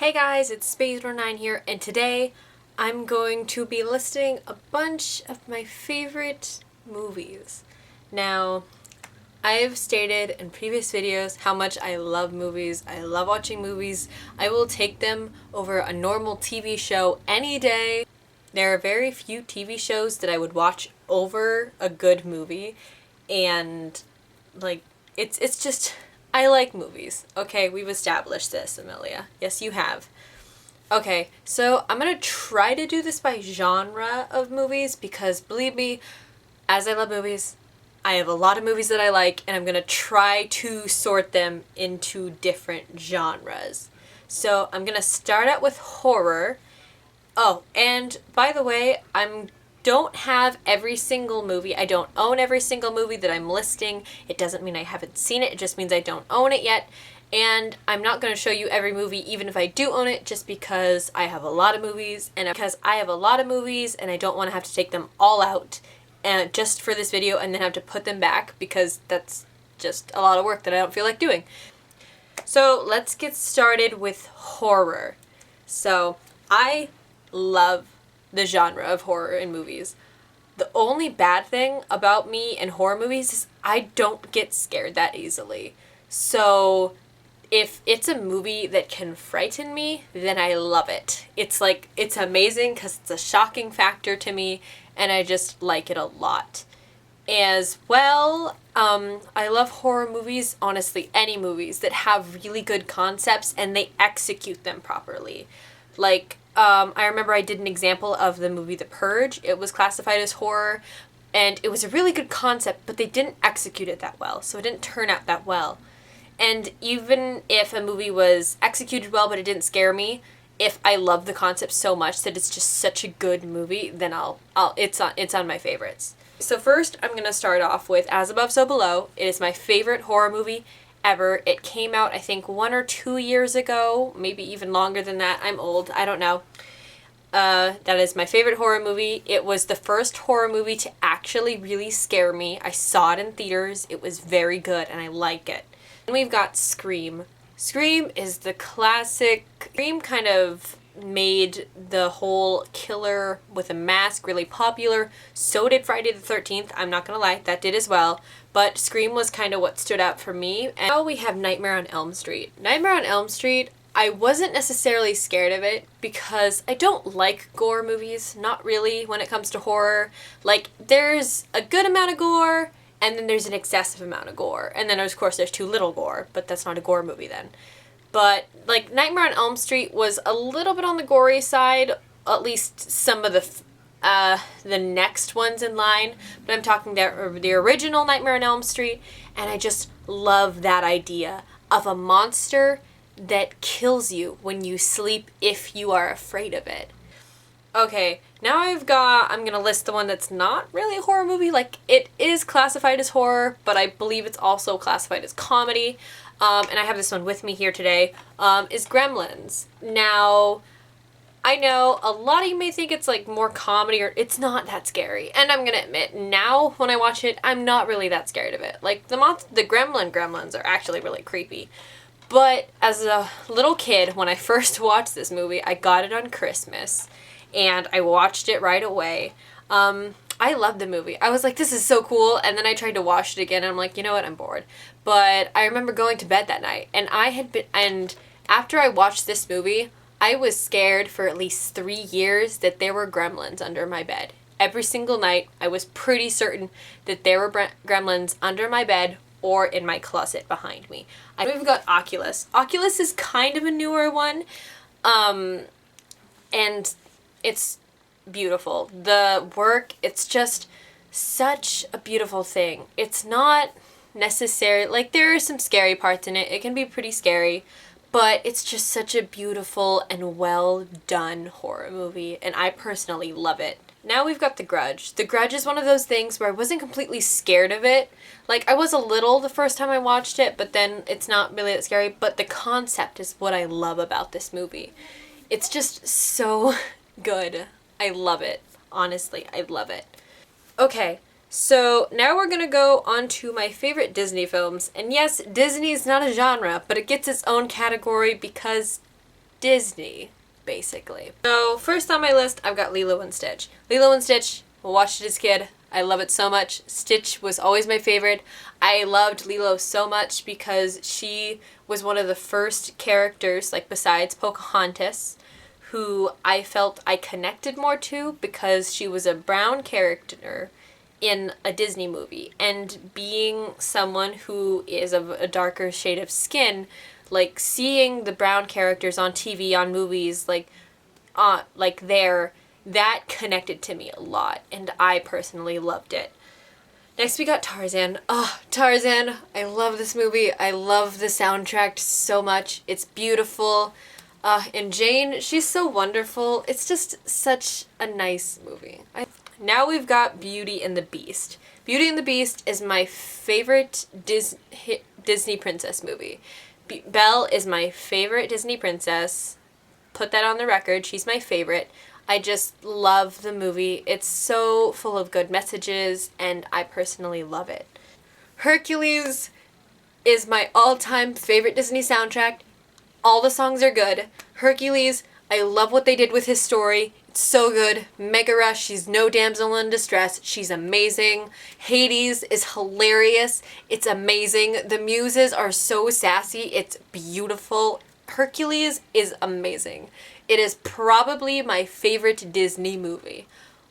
Hey guys, it's Space09 here, and today I'm going to be listing a bunch of my favorite movies. Now, I've stated in previous videos how much I love movies. I love watching movies. I will take them over a normal TV show any day. There are very few TV shows that I would watch over a good movie, and it's just I like movies. Okay, we've established this, Amelia. Yes, you have. Okay, so I'm gonna try to do this by genre of movies because believe me, as I love movies, I have a lot of movies that I like, and I'm gonna try to sort them into different genres. So I'm gonna start out with horror. Oh, and by the way, don't have every single movie. I don't own every single movie that I'm listing. It doesn't mean I haven't seen it. It just means I don't own it yet. And I'm not going to show you every movie even if I do own it, just because I have a lot of movies. And because I have a lot of movies and I don't want to have to take them all out just for this video and then have to put them back, because that's just a lot of work that I don't feel like doing. So let's get started with horror. So I love the genre of horror in movies. The only bad thing about me in horror movies is I don't get scared that easily. So if it's a movie that can frighten me, then I love it. It's amazing because it's a shocking factor to me, and I just like it a lot. As well, I love horror movies, honestly, any movies that have really good concepts and they execute them properly. I remember I did an example of the movie The Purge. It was classified as horror, and it was a really good concept, but they didn't execute it that well, so it didn't turn out that well. And even if a movie was executed well, but it didn't scare me, if I love the concept so much that it's just such a good movie, then it's on my favorites. So first, I'm gonna start off with As Above, So Below. It is my favorite horror movie ever. It came out, I think, 1 or 2 years ago, maybe even longer than that. I'm old, I don't know. That is my favorite horror movie. It was the first horror movie to actually really scare me. I saw it in theaters. It was very good, and I like it. Then we've got Scream. Scream is the classic. Scream kind of made the whole killer with a mask really popular. So did Friday the 13th. I'm not gonna lie, that did as well. But Scream was kind of what stood out for me. And now we have Nightmare on Elm Street. Nightmare on Elm Street, I wasn't necessarily scared of it because I don't like gore movies. Not really when it comes to horror. There's a good amount of gore, and then there's an excessive amount of gore. And then, of course, there's too little gore, but that's not a gore movie then. But, Nightmare on Elm Street was a little bit on the gory side, at least some of the next ones in line. But I'm talking the original Nightmare on Elm Street, and I just love that idea of a monster that kills you when you sleep if you are afraid of it. Okay, now I'm gonna list the one that's not really a horror movie. It is classified as horror, but I believe it's also classified as comedy. And I have this one with me here today, is Gremlins. Now, I know a lot of you may think it's more comedy, or it's not that scary. And I'm gonna admit, now when I watch it, I'm not really that scared of it. The gremlins are actually really creepy. But as a little kid, when I first watched this movie, I got it on Christmas, and I watched it right away. I loved the movie. I was like, this is so cool, and then I tried to watch it again, and I'm like, you know what, I'm bored. But I remember going to bed that night, and after I watched this movie, I was scared for at least 3 years that there were gremlins under my bed. Every single night, I was pretty certain that there were gremlins under my bed or in my closet behind me. We've got Oculus. Oculus is kind of a newer one, and it's beautiful. The work, it's just such a beautiful thing. It's not necessarily, there are some scary parts in it. It can be pretty scary, but it's just such a beautiful and well done horror movie, and I personally love it. Now we've got The Grudge. The Grudge is one of those things where I wasn't completely scared of it. I was a little the first time I watched it, but then it's not really that scary. But the concept is what I love about this movie. It's just so good. I love it. Honestly, I love it. Okay, so now we're gonna go on to my favorite Disney films. And yes, Disney is not a genre, but it gets its own category because Disney, basically. So first on my list, I've got Lilo and Stitch. Lilo and Stitch, I watched it as a kid. I love it so much. Stitch was always my favorite. I loved Lilo so much because she was one of the first characters, like besides Pocahontas, who I felt I connected more to because she was a brown character in a Disney movie. And being someone who is of a darker shade of skin, like seeing the brown characters on TV, on movies, like there, that connected to me a lot, and I personally loved it. Next we got Tarzan. Oh, Tarzan. I love this movie. I love the soundtrack so much. It's beautiful. And Jane, she's so wonderful. It's just such a nice movie. Now we've got Beauty and the Beast. Beauty and the Beast is my favorite Disney princess movie. Belle is my favorite Disney princess. Put that on the record. She's my favorite. I just love the movie. It's so full of good messages, and I personally love it. Hercules is my all-time favorite Disney soundtrack. All the songs are good. Hercules, I love what they did with his story. It's so good. Megara, she's no damsel in distress. She's amazing. Hades is hilarious. It's amazing. The muses are so sassy. It's beautiful. Hercules is amazing. It is probably my favorite Disney movie.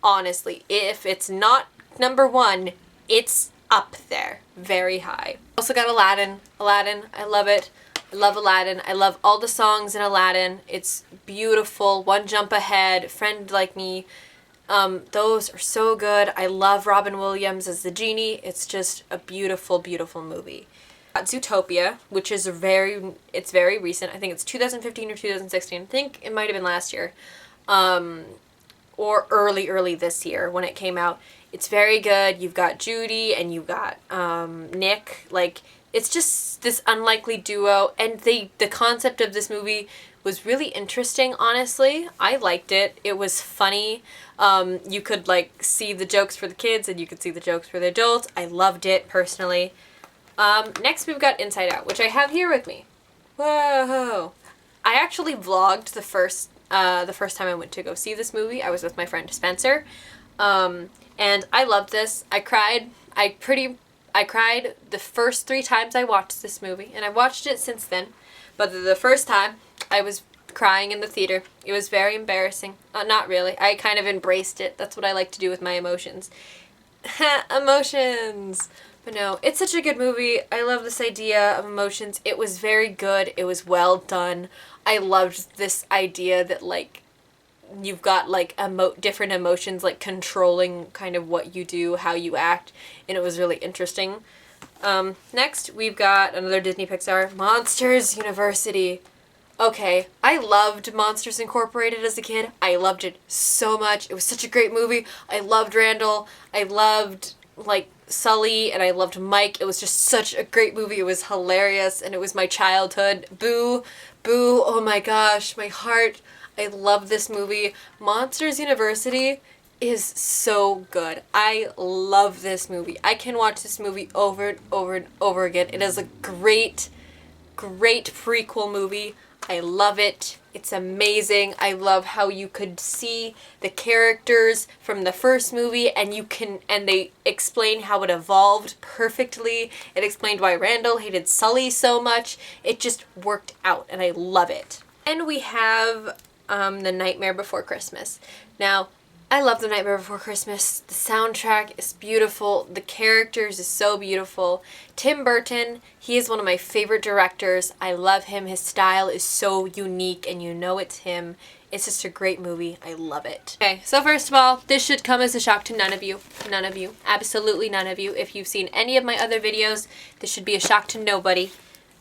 Honestly, if it's not number one, it's up there. Very high. Also got Aladdin. Aladdin, I love it. I love Aladdin. I love all the songs in Aladdin. It's beautiful. One Jump Ahead, Friend Like Me. Those are so good. I love Robin Williams as the genie. It's just a beautiful, beautiful movie. Zootopia, which is it's very recent. I think it's 2015 or 2016. I think it might have been last year. Or early this year when it came out. It's very good. You've got Judy and you've got Nick. Like, it's just this unlikely duo, and the concept of this movie was really interesting, honestly. I liked it. It was funny. You could, like, see the jokes for the kids and you could see the jokes for the adults. I loved it, personally. Next we've got Inside Out, which I have here with me. Whoa! I actually vlogged the first time I went to go see this movie. I was with my friend Spencer, and I loved this. I cried. I cried the first 3 times I watched this movie, and I watched it since then. But the first time, I was crying in the theater. It was very embarrassing. Not really. I kind of embraced it. That's what I like to do with my emotions. Emotions! But no, it's such a good movie. I love this idea of emotions. It was very good. It was well done. I loved this idea that, like, you've got, like, different emotions, like, controlling kind of what you do, how you act, and it was really interesting. Next, we've got another Disney Pixar, Monsters University. Okay, I loved Monsters Incorporated as a kid. I loved it so much. It was such a great movie. I loved Randall. I loved, like, Sully, and I loved Mike. It was just such a great movie. It was hilarious, and it was my childhood. Boo, boo, oh my gosh, my heart. I love this movie. Monsters University is so good. I love this movie. I can watch this movie over and over and over again. It is a great, great prequel movie. I love it. It's amazing. I love how you could see the characters from the first movie and they explain how it evolved perfectly. It explained why Randall hated Sully so much. It just worked out and I love it. And we have The Nightmare Before Christmas. Now, I love The Nightmare Before Christmas. The soundtrack is beautiful. The characters is so beautiful. Tim Burton, he is one of my favorite directors. I love him. His style is so unique and you know it's him. It's just a great movie. I love it. Okay, so first of all, this should come as a shock to none of you. None of you. Absolutely none of you. If you've seen any of my other videos, this should be a shock to nobody.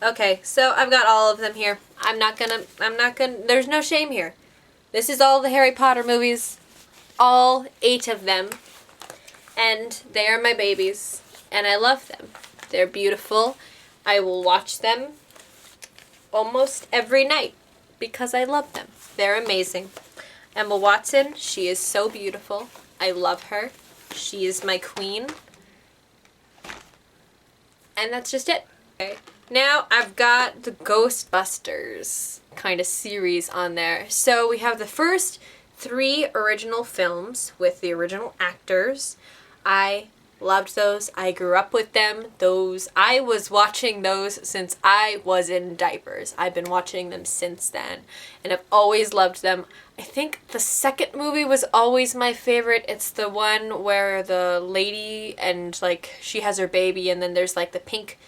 Okay, so I've got all of them here. There's no shame here. This is all the Harry Potter movies. All 8 of them, and they are my babies, and I love them. They're beautiful. I will watch them almost every night because I love them. They're amazing. Emma Watson, she is so beautiful. I love her. She is my queen. And that's just it. Okay. Now I've got the Ghostbusters kind of series on there. So we have the first 3 original films with the original actors. I loved those. I grew up with them. I was watching those since I was in diapers. I've been watching them since then, and I've always loved them. I think the second movie was always my favorite. It's the one where the lady and like she has her baby and then there's like the pink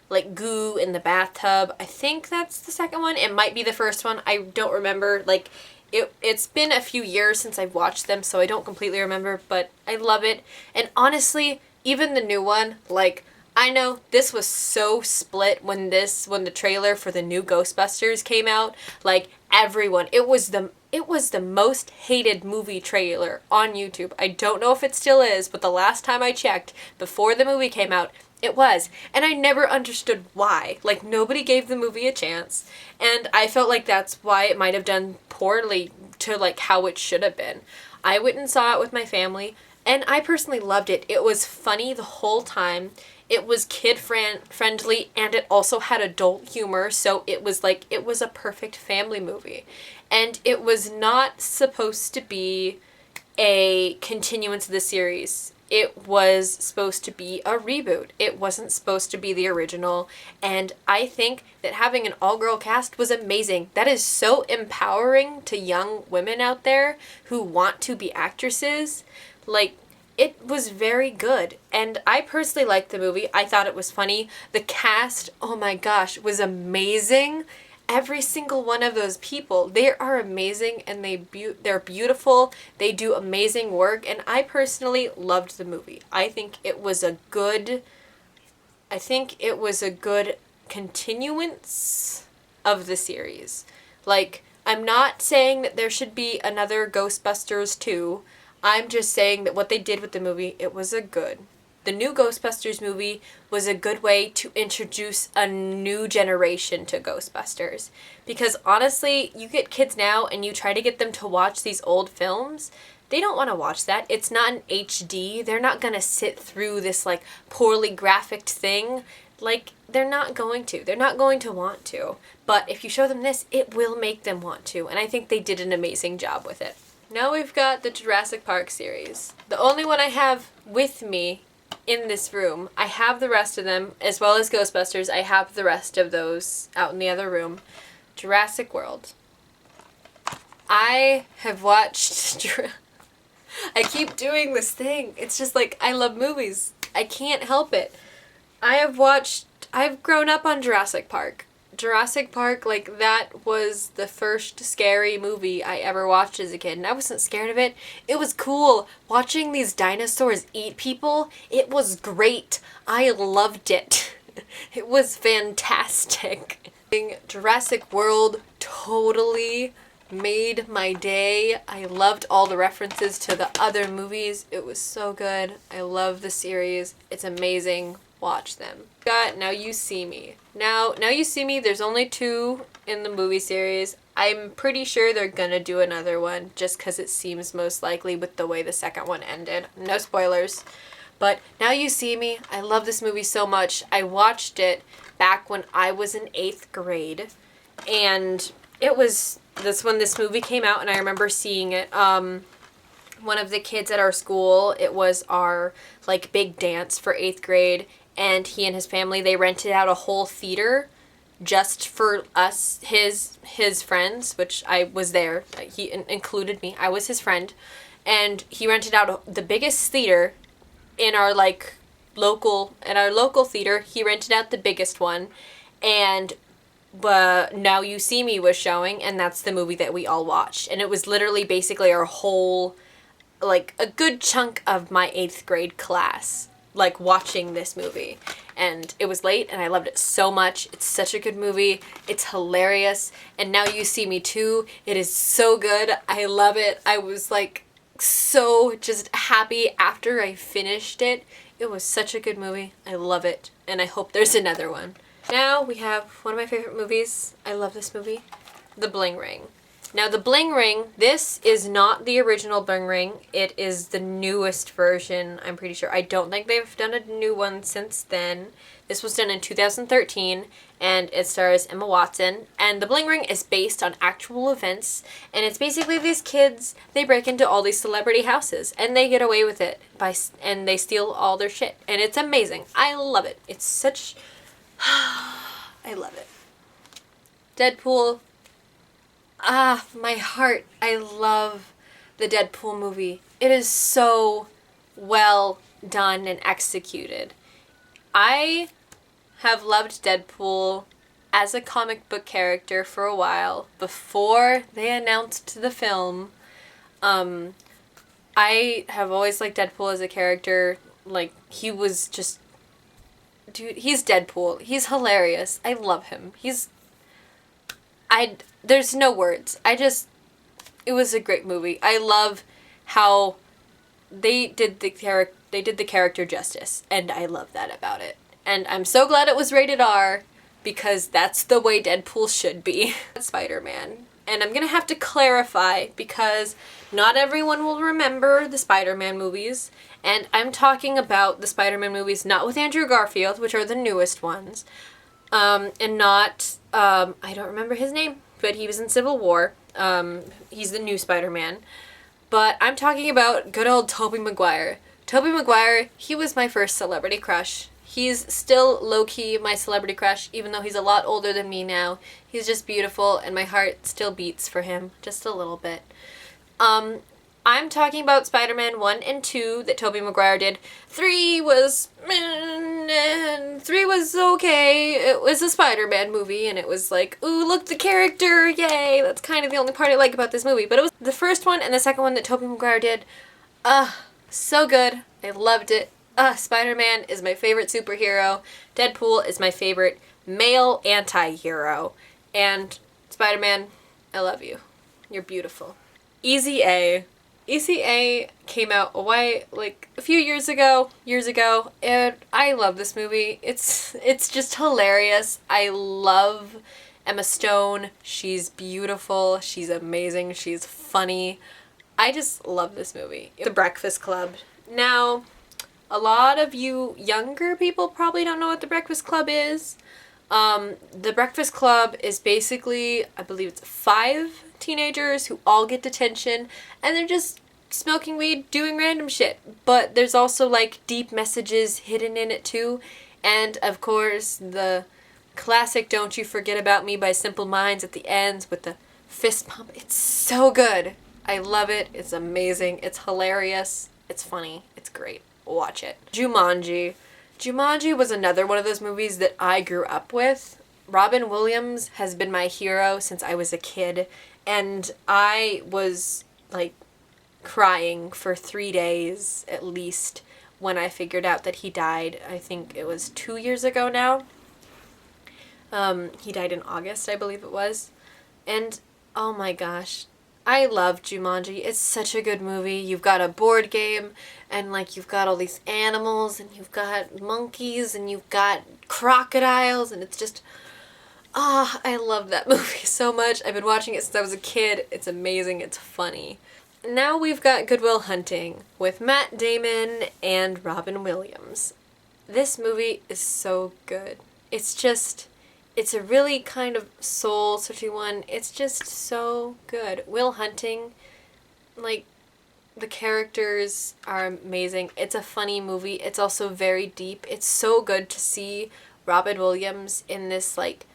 like goo in the bathtub. I think that's the second one. It might be the first one. I don't remember. Like it's been a few years since I've watched them, so I don't completely remember, but I love it. And honestly, even the new one, like I know this was so split when the trailer for the new Ghostbusters came out. Like everyone, it was the most hated movie trailer on YouTube. I don't know if it still is, but the last time I checked, before the movie came out, it was. And I never understood why. Like, nobody gave the movie a chance. And I felt like that's why it might have done poorly to, like, how it should have been. I went and saw it with my family, and I personally loved it. It was funny the whole time. It was kid-friendly, and it also had adult humor, so it was a perfect family movie. And it was not supposed to be a continuance of the series. It was supposed to be a reboot. It wasn't supposed to be the original. And I think that having an all-girl cast was amazing. That is so empowering to young women out there who want to be actresses. Like, it was very good. And I personally liked the movie. I thought it was funny. The cast, oh my gosh, was amazing. Every single one of those people, they are amazing, and they're beautiful. They do amazing work, and I personally loved the movie. I think it was a good continuance of the series. Like, I'm not saying that there should be another Ghostbusters 2. I'm just saying that what they did with the movie, it was a good. The new Ghostbusters movie was a good way to introduce a new generation to Ghostbusters. Because honestly, you get kids now and you try to get them to watch these old films, they don't want to watch that. It's not an HD. They're not going to sit through this like poorly graphicked thing. Like, they're not going to. They're not going to want to. But if you show them this, it will make them want to. And I think they did an amazing job with it. Now we've got the Jurassic Park series. The only one I have with me in this room. I have the rest of them, as well as Ghostbusters. I have the rest of those out in the other room. Jurassic World. I have watched... I keep doing this thing. It's just like, I love movies. I can't help it. I've grown up on Jurassic Park. Jurassic Park, like, that was the first scary movie I ever watched as a kid, and I wasn't scared of it. It was cool. Watching these dinosaurs eat people, it was great. I loved it. It was fantastic. Jurassic World totally made my day. I loved all the references to the other movies. It was so good. I love the series. It's amazing. Watch them. Got Now You See Me. Now You See Me, there's only 2 in the movie series. I'm pretty sure they're gonna do another one just because it seems most likely with the way the second one ended. No spoilers. But Now You See Me, I love this movie so much. I watched it back when I was in 8th grade, and that's when this movie came out, and I remember seeing it. One of the kids at our school, it was our like big dance for 8th grade, and he and his family, they rented out a whole theater just for us, his friends, which I was there. He included me. I was his friend, and he rented out the biggest theater in our local theater. He rented out the biggest one, and Now You See Me was showing, and that's the movie that we all watched. And it was literally basically our whole, like, a good chunk of my 8th grade class, like, watching this movie. And it was late, and I loved it so much. It's such a good movie. It's hilarious. And Now You See Me Too. It is so good. I love it. I was, like, so just happy after I finished it. It was such a good movie. I love it. And I hope there's another one. Now we have one of my favorite movies. I love this movie. The Bling Ring. Now, The Bling Ring, this is not the original Bling Ring. It is the newest version, I'm pretty sure. I don't think they've done a new one since then. This was done in 2013, and it stars Emma Watson. And The Bling Ring is based on actual events, and it's basically these kids, they break into all these celebrity houses, and they get away with it and they steal all their shit. And it's amazing. I love it. It's such... I love it. Deadpool. Ah, my heart. I love the Deadpool movie. It is so well done and executed. I have loved Deadpool as a comic book character for a while before they announced the film. I have always liked Deadpool as a character. Like, he was just... Dude, he's Deadpool. He's hilarious. I love him. There's no words. It was a great movie. I love how they did the character justice, and I love that about it. And I'm so glad it was rated R, because that's the way Deadpool should be. Spider-Man. And I'm gonna have to clarify, because not everyone will remember the Spider-Man movies, and I'm talking about the Spider-Man movies not with Andrew Garfield, which are the newest ones, and not, I don't remember his name, but he was in Civil War. He's the new Spider-Man. But I'm talking about good old Tobey Maguire. Tobey Maguire, he was my first celebrity crush. He's still low-key my celebrity crush, even though he's a lot older than me now. He's just beautiful, and my heart still beats for him, just a little bit. I'm talking about Spider-Man 1 and 2 that Tobey Maguire did. 3 was okay. It was a Spider-Man movie, and it was like, ooh, look, the character, yay! That's kind of the only part I like about this movie. But it was the first one and the second one that Tobey Maguire did. So good. I loved it. Spider-Man is my favorite superhero. Deadpool is my favorite male anti-hero. And Spider-Man, I love you. You're beautiful. Easy A. Easy A came out a few years ago, and I love this movie. It's just hilarious. I love Emma Stone. She's beautiful. She's amazing. She's funny. I just love this movie. The Breakfast Club. Now, a lot of you younger people probably don't know what The Breakfast Club is. The Breakfast Club is basically, I believe it's 5 teenagers who all get detention, and they're just smoking weed, doing random shit. But there's also, like, deep messages hidden in it, too. And, of course, the classic Don't You Forget About Me by Simple Minds at the end with the fist pump. It's so good. I love it. It's amazing. It's hilarious. It's funny. It's great. Watch it. Jumanji. Jumanji was another one of those movies that I grew up with. Robin Williams has been my hero since I was a kid, and I was, like, crying for 3 days at least when I figured out that he died. I think it was 2 years ago now. He died in August, I believe it was. And, oh my gosh, I love Jumanji. It's such a good movie. You've got a board game, and, like, you've got all these animals, and you've got monkeys, and you've got crocodiles, and it's just... I love that movie so much. I've been watching it since I was a kid. It's amazing. It's funny. Now we've got Good Will Hunting with Matt Damon and Robin Williams. This movie is so good. It's a really kind of soul-searching one. It's just so good. Will Hunting, like, the characters are amazing. It's a funny movie. It's also very deep. It's so good to see Robin Williams in this, like...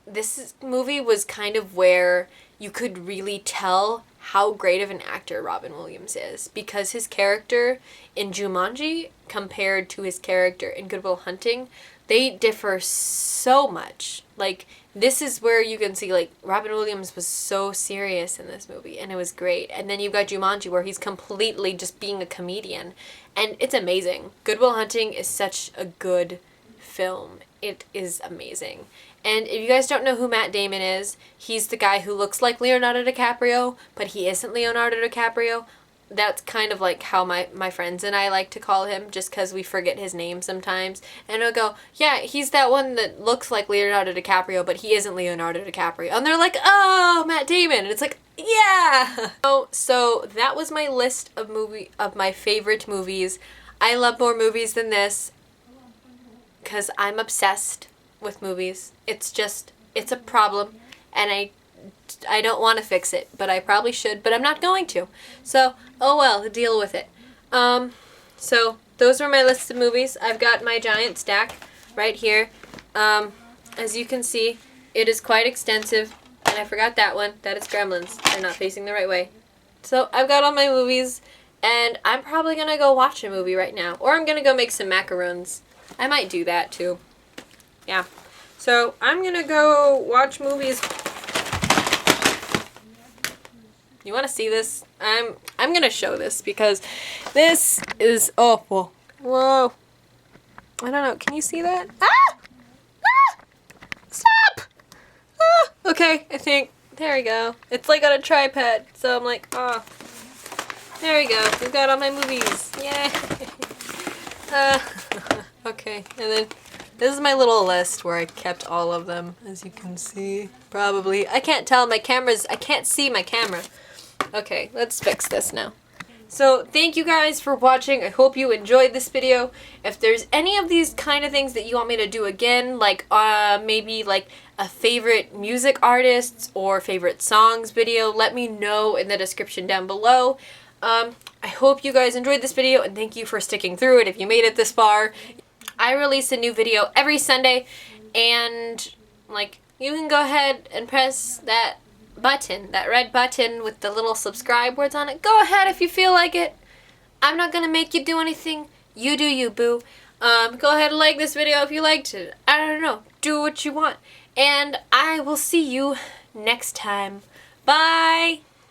This movie was kind of where you could really tell how great of an actor Robin Williams is, because his character in Jumanji compared to his character in Good Will Hunting, they differ so much. Like, this is where you can see, like, Robin Williams was so serious in this movie, and it was great. And then you've got Jumanji, where he's completely just being a comedian, and it's amazing. Good Will Hunting is such a good film. It is amazing. And if you guys don't know who Matt Damon is, he's the guy who looks like Leonardo DiCaprio, but he isn't Leonardo DiCaprio. That's kind of like how my friends and I like to call him, just because we forget his name sometimes. And I'll go, yeah, he's that one that looks like Leonardo DiCaprio, but he isn't Leonardo DiCaprio. And they're like, oh, Matt Damon. And it's like, yeah! So that was my list of my favorite movies. I love more movies than this. because I'm obsessed with movies. It's a problem, and I don't want to fix it, but I probably should, but I'm not going to. So, oh well, deal with it. So those were my list of movies. I've got my giant stack right here. As you can see, it is quite extensive, and I forgot that one. That is Gremlins. They're not facing the right way. So I've got all my movies, and I'm probably gonna go watch a movie right now, or I'm gonna go make some macarons. I might do that too. Yeah. So I'm gonna go watch movies. You want to see this? I'm gonna show this because this is awful. Whoa. I don't know. Can you see that? Ah! Ah! Stop! Ah! Okay, I think. There we go. It's like on a tripod, so I'm like, oh. There we go. We've got all my movies. Yay! Okay, and then this is my little list where I kept all of them, as you can see. Probably. I can't tell. I can't see my camera. Okay, let's fix this now. So, thank you guys for watching. I hope you enjoyed this video. If there's any of these kind of things that you want me to do again, like maybe like a favorite music artists or favorite songs video, let me know in the description down below. I hope you guys enjoyed this video, and thank you for sticking through it if you made it this far. I release a new video every Sunday, and like you can go ahead and press that button, that red button with the little subscribe words on it. Go ahead if you feel like it. I'm not gonna make you do anything. You do you, boo. Go ahead and like this video if you liked it. I don't know. Do what you want. And I will see you next time. Bye!